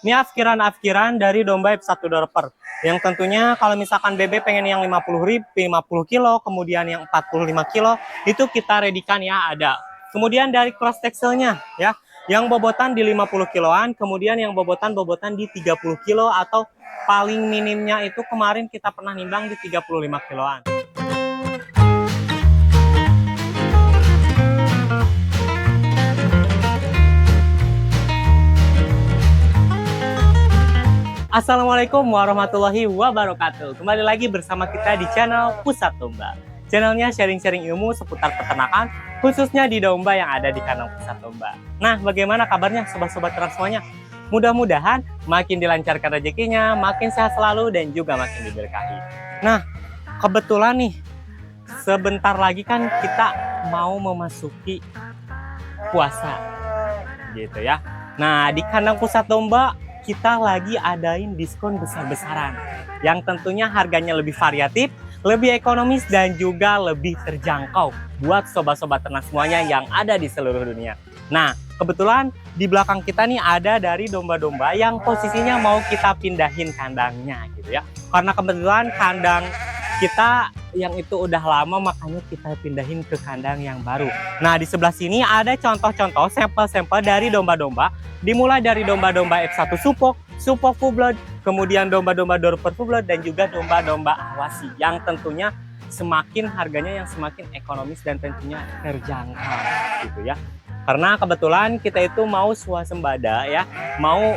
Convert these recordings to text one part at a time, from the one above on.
Ini afkiran dari domba F1 Dorper. Yang tentunya kalau misalkan BB pengen yang 50 kilo, kemudian yang 45 kilo, itu kita redikan ya ada. Kemudian dari cross texelnya ya, yang bobotan di 50 kiloan, kemudian yang bobotan di 30 kilo atau paling minimnya itu kemarin kita pernah nimbang di 35 kiloan. Assalamualaikum warahmatullahi wabarakatuh. Kembali lagi bersama kita di channel Pusat Domba. Channelnya sharing-sharing ilmu seputar peternakan, khususnya di domba yang ada di kandang Pusat Domba. Nah, bagaimana kabarnya sobat-sobat ternak semuanya? Mudah-mudahan makin dilancarkan rezekinya, makin sehat selalu, dan juga makin diberkahi. Nah, kebetulan nih, sebentar lagi kan kita mau memasuki puasa, gitu ya. Nah, di kandang Pusat Domba kita lagi adain diskon besar-besaran yang tentunya harganya lebih variatif, lebih ekonomis, dan juga lebih terjangkau buat sobat-sobat ternak semuanya yang ada di seluruh dunia. Nah, kebetulan di belakang kita nih ada dari domba-domba yang posisinya mau kita pindahin kandangnya gitu ya. Karena kebetulan kandang kita yang itu udah lama, makanya kita pindahin ke kandang yang baru. Nah, di sebelah sini ada contoh-contoh sampel-sampel dari domba-domba. Dimulai dari domba-domba F1 Supok Full Blood, kemudian domba-domba Dorper Full Blood, dan juga domba-domba Awasi yang tentunya semakin harganya yang semakin ekonomis dan tentunya terjangkau gitu ya. Karena kebetulan kita itu mau swasembada ya, mau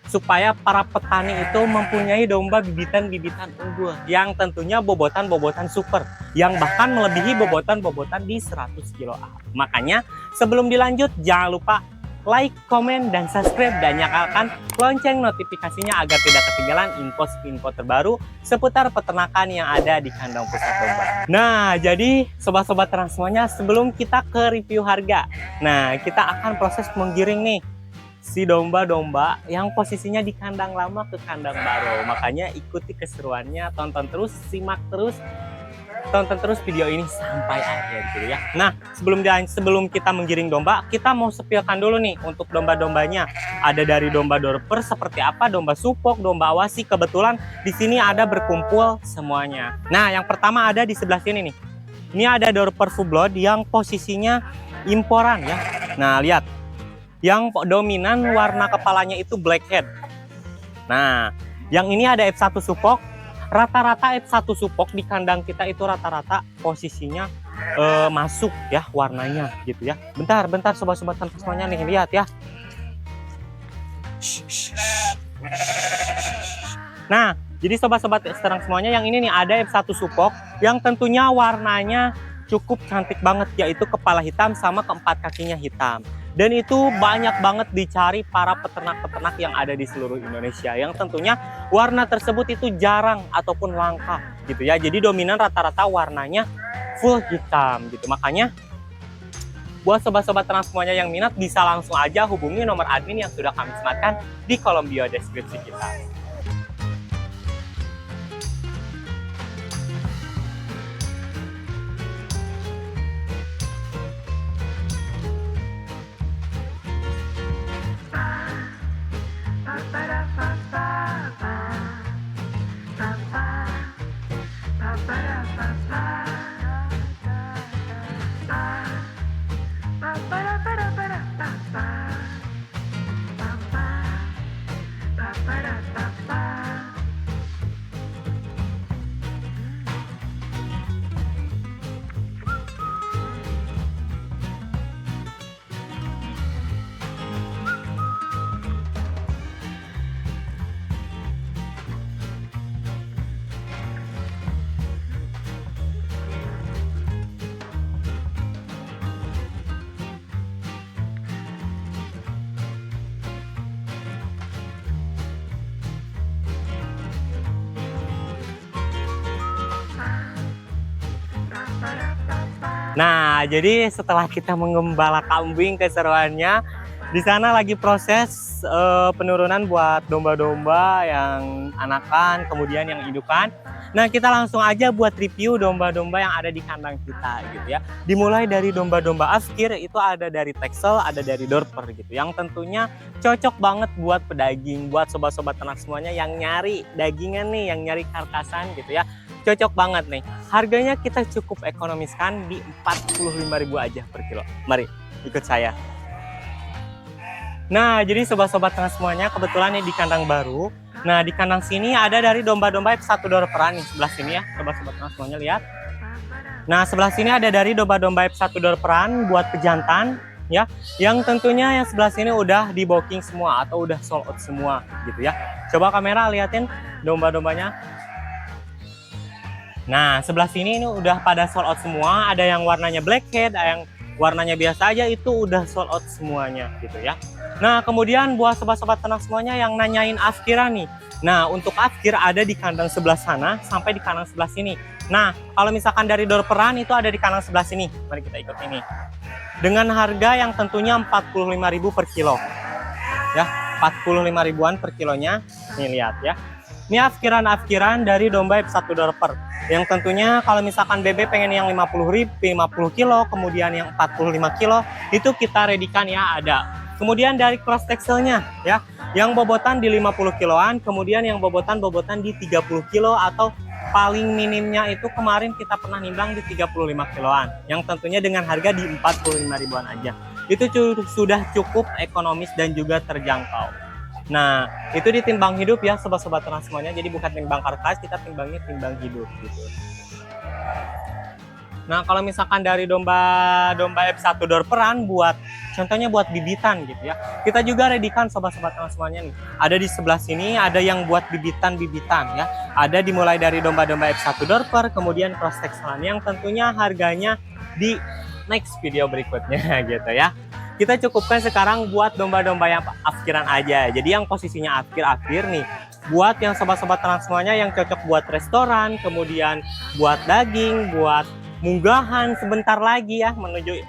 supaya para petani itu mempunyai domba bibitan-bibitan unggul yang tentunya bobotan-bobotan super yang bahkan melebihi bobotan-bobotan di 100 kilo. Makanya sebelum dilanjut jangan lupa like, komen, dan subscribe, dan nyalakan lonceng notifikasinya agar tidak ketinggalan info-info terbaru seputar peternakan yang ada di kandang Pusat Domba. Nah, jadi sobat-sobat ternak semuanya, sebelum kita ke review harga, nah kita akan proses menggiring nih si domba-domba yang posisinya di kandang lama ke kandang baru. Makanya ikuti keseruannya, tonton terus video ini sampai akhir gitu ya. Nah, sebelum kita menggiring domba, kita mau sepilkan dulu nih untuk domba-dombanya. Ada dari domba Dorper seperti apa, domba Supok, domba Awasi. Kebetulan di sini ada berkumpul semuanya. Nah, yang pertama ada di sebelah sini nih. Ini ada Dorper Full Blood yang posisinya imporan ya. Nah, lihat. Yang dominan warna kepalanya itu blackhead. Nah, yang ini ada F1 Supok. Rata-rata F1 Supok di kandang kita itu rata-rata posisinya masuk ya warnanya gitu ya. Bentar sobat-sobat semuanya nih, lihat ya. Nah, jadi sobat-sobat ternak semuanya, yang ini nih ada F1 Supok yang tentunya warnanya cukup cantik banget, yaitu kepala hitam sama keempat kakinya hitam. Dan itu banyak banget dicari para peternak-peternak yang ada di seluruh Indonesia, yang tentunya warna tersebut itu jarang ataupun langka gitu ya. Jadi dominan rata-rata warnanya full hitam gitu. Makanya buat sobat-sobat ternak semuanya yang minat bisa langsung aja hubungi nomor admin yang sudah kami sematkan di kolom bio deskripsi kita. Nah, jadi setelah kita mengembala kambing keseruannya, di sana lagi proses penurunan buat domba-domba yang anakan, kemudian yang indukan. Nah, kita langsung aja buat review domba-domba yang ada di kandang kita gitu ya. Dimulai dari domba-domba Afkir, itu ada dari Texel, ada dari Dorper gitu. Yang tentunya cocok banget buat pedaging, buat sobat-sobat ternak semuanya yang nyari dagingan nih, yang nyari karkasan gitu ya. Cocok banget nih. Harganya kita cukup ekonomiskan di 45.000 aja per kilo. Mari ikut saya. Nah, jadi sobat-sobat ternak semuanya, kebetulan nih di kandang baru. Nah, di kandang sini ada dari domba-domba F1 Dorperan nih, sebelah sini ya, sobat-sobat ternak semuanya lihat. Nah, sebelah sini ada dari domba-domba F1 Dorperan buat pejantan ya, yang tentunya yang sebelah sini udah di booking semua atau udah sold out semua gitu ya. Coba kamera liatin domba-dombanya. Nah, sebelah sini ini udah pada sold out semua, ada yang warnanya blackhead, ada yang warnanya biasa aja, itu udah sold out semuanya gitu ya. Nah, kemudian buat sobat-sobat ternak semuanya yang nanyain Afkiran nih. Nah, untuk Afkir ada di kandang sebelah sana sampai di kandang sebelah sini. Nah, kalau misalkan dari Dorperan itu ada di kandang sebelah sini. Mari kita ikut ini. Dengan harga yang tentunya 45.000 per kilo. Ya, 45 ribuan per kilonya. Nih lihat ya. Ini Afkiran dari domba F1 Dorper. Yang tentunya kalau misalkan BB pengen yang 50 kilo, kemudian yang 45 kilo, itu kita redikan ya ada. Kemudian dari cross texelnya ya, yang bobotan di 50 kiloan, kemudian yang bobotan di 30 kilo atau paling minimnya itu kemarin kita pernah nimbang di 35 kiloan. Yang tentunya dengan harga di 45 ribuan aja. Itu sudah cukup ekonomis dan juga terjangkau. Nah, itu ditimbang hidup ya sobat-sobat ternak semuanya. Jadi bukan timbang karkas, kita timbangnya timbang hidup gitu. Nah, kalau misalkan dari domba F1 Dorperan buat contohnya buat bibitan gitu ya. Kita juga redikan sobat-sobat ternak semuanya nih. Ada di sebelah sini ada yang buat bibitan-bibitan ya. Ada dimulai dari domba-domba F1 Dorper, kemudian cross texelan yang tentunya harganya di next video berikutnya gitu ya. Kita cukupkan sekarang buat domba-domba yang Afkiran aja. Jadi yang posisinya Afkir nih. Buat yang sobat-sobat ternak semuanya yang cocok buat restoran, kemudian buat daging, buat munggahan sebentar lagi ya menuju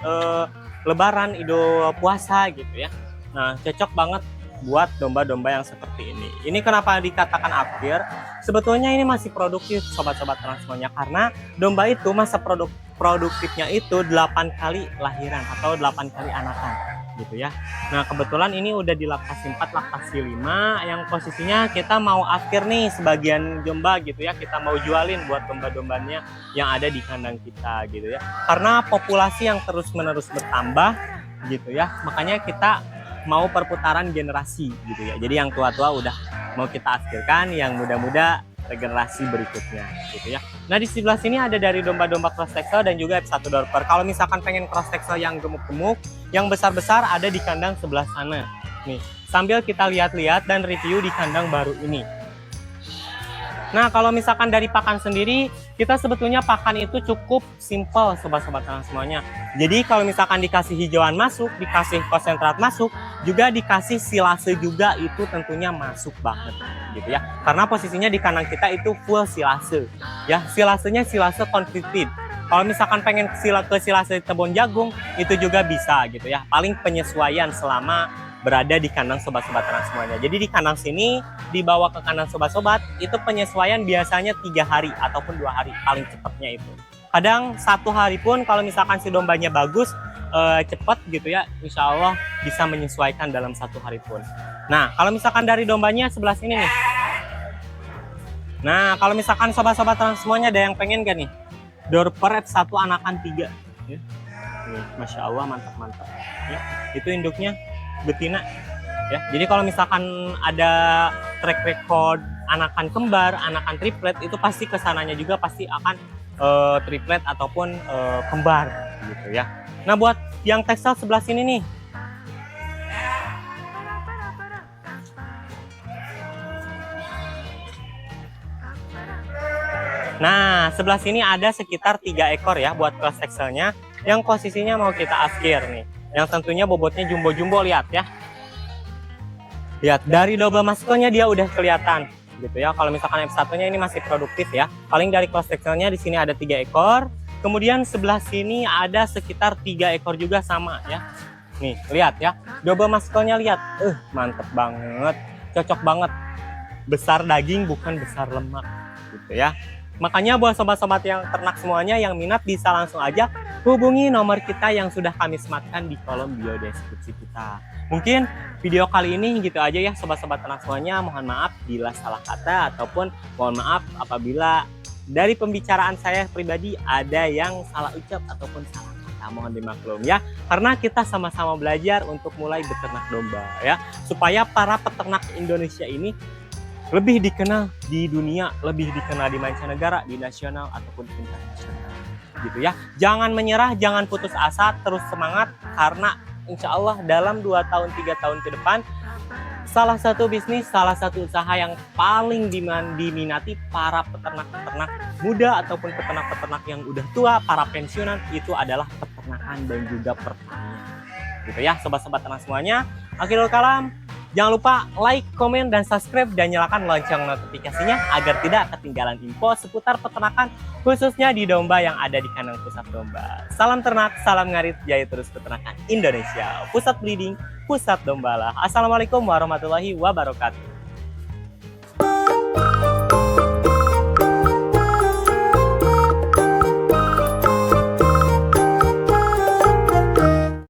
Lebaran, Idul Puasa gitu ya. Nah, cocok banget buat domba-domba yang seperti ini. Ini kenapa dikatakan Afkir? Sebetulnya ini masih produktif sobat-sobat ternak semuanya, karena domba itu masa produktifnya itu 8 kali lahiran atau 8 kali anakan gitu ya. Nah, kebetulan ini udah di laktasi 4, laktasi 5 yang posisinya kita mau Afkir nih sebagian domba gitu ya. Kita mau jualin buat domba-dombanya yang ada di kandang kita gitu ya. Karena populasi yang terus-menerus bertambah gitu ya. Makanya kita mau perputaran generasi gitu ya. Jadi yang tua-tua udah mau kita Afkirkan, yang muda-muda regenerasi berikutnya gitu ya. Nah, di sebelah sini ada dari domba-domba cross texel dan juga F1 Dorper. Kalau misalkan pengen cross texel yang gemuk-gemuk, yang besar-besar ada di kandang sebelah sana. Nih, sambil kita lihat-lihat dan review di kandang baru ini. Nah, kalau misalkan dari pakan sendiri, kita sebetulnya pakan itu cukup simple sobat-sobat ternak semuanya. Jadi kalau misalkan dikasih hijauan masuk, dikasih konsentrat masuk, juga dikasih silase juga, itu tentunya masuk banget gitu ya. Karena posisinya di kandang kita itu full silase. Ya, silasenya silase konfliktif. Kalau misalkan pengen ke silase tebon jagung, itu juga bisa gitu ya. Paling penyesuaian selama berada di kandang sobat-sobat ternak semuanya. Jadi di kandang sini dibawa ke kandang sobat-sobat itu penyesuaian biasanya 3 hari ataupun 2 hari paling cepatnya itu. Kadang 1 hari pun kalau misalkan si dombanya bagus cepat gitu ya, insya Allah bisa menyesuaikan dalam 1 hari pun. Nah, kalau misalkan dari dombanya sebelah sini nih. Nah, kalau misalkan sobat-sobat ternak semuanya ada yang pengen gak nih? Dorper F1 anakan 3 ya. Nih, Masya Allah mantap-mantap ya. Itu induknya betina ya. Jadi kalau misalkan ada track record anakan kembar, anakan triplet, itu pasti kesananya juga pasti akan triplet ataupun kembar gitu ya. Nah, buat yang Texel sebelah sini nih. Nah, sebelah sini ada sekitar 3 ekor ya buat cross Texelnya yang posisinya mau kita Afkir nih. Yang tentunya bobotnya jumbo-jumbo, lihat ya. Lihat dari double maskelnya dia udah kelihatan gitu ya. Kalau misalkan F1-nya ini masih produktif ya. Paling dari cross texelnya di sini ada 3 ekor. Kemudian sebelah sini ada sekitar 3 ekor juga sama ya. Nih, lihat ya. Double maskelnya lihat. Mantep banget. Cocok banget. Besar daging bukan besar lemak gitu ya. Makanya buat sobat-sobat yang ternak semuanya yang minat bisa langsung aja hubungi nomor kita yang sudah kami sematkan di kolom bio deskripsi kita. Mungkin video kali ini gitu aja ya sobat-sobat ternak semuanya. Mohon maaf bila salah kata ataupun mohon maaf apabila dari pembicaraan saya pribadi ada yang salah ucap ataupun salah kata. Mohon dimaklum ya. Karena kita sama-sama belajar untuk mulai beternak domba ya. Supaya para peternak Indonesia ini lebih dikenal di dunia, lebih dikenal di mancanegara, di nasional ataupun internasional, gitu ya. Jangan menyerah, jangan putus asa, terus semangat karena insya Allah dalam 2 tahun 3 tahun ke depan salah satu bisnis, salah satu usaha yang paling diminati para peternak-peternak muda ataupun peternak-peternak yang udah tua, para pensiunan itu adalah peternakan dan juga pertanian, gitu ya, sobat-sobat ternak semuanya. Akhirul kalam. Jangan lupa like, komen, dan subscribe dan nyalakan lonceng notifikasinya agar tidak ketinggalan info seputar peternakan khususnya di domba yang ada di kandang pusat domba. Salam ternak, salam ngarit, jaya terus peternakan Indonesia. Pusat breeding, pusat domba lah. Assalamualaikum warahmatullahi wabarakatuh.